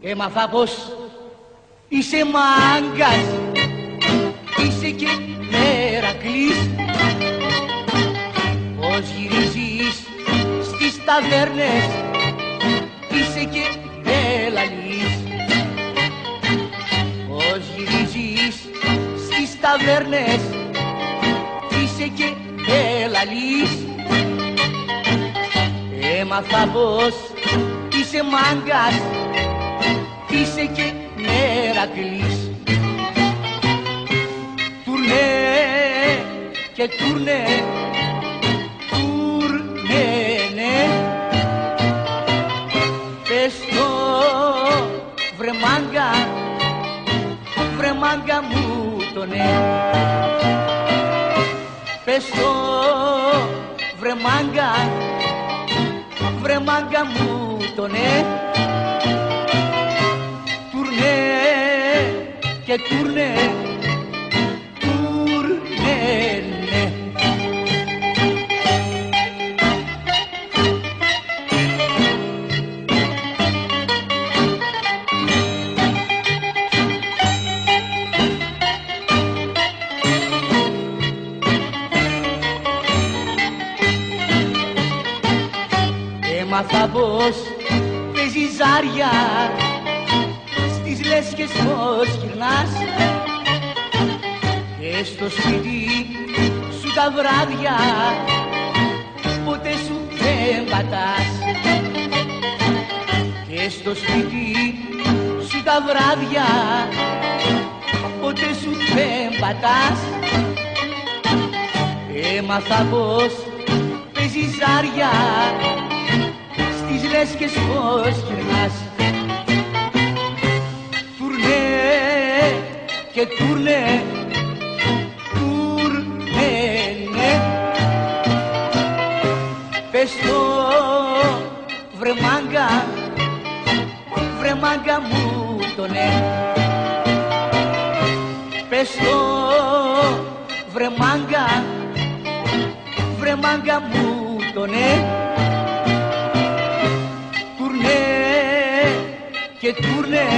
Έμαθα πως είσαι μάγκας, είσαι και Μερακλής, πως γυρίζεις στις ταβέρνες, είσαι και Ελαλής, πως γυρίζεις στις ταβέρνες, είσαι και Ελαλής. Έμαθα πως είσαι μάγκας, είσαι και Μερακλής. Τουρνέ και τουρνέ, τουρνέ, ναι. Πες το βρε μάγκα μου το ναι. Πες το βρε μάγκα μου το ναι. Και τουρνέ, τουρνέ, ναι. Έμαθα πως παίζεις ζάρια, λες πως γυρνάς και στο σπίτι σου τα βράδια ποτέ σου δεν πατάς, και στο σπίτι σου τα βράδια ποτέ σου δεν πατάς. Έμαθα πως παίζεις ζάρια, στις λέσκες πως γυρνάς. Και τουρνέ, τουρνέ, ναι. Πες το βρε μάγκα μου το ναι. Πες το βρε μάγκα μου το ναι. Τουρνέ και τουρνέ,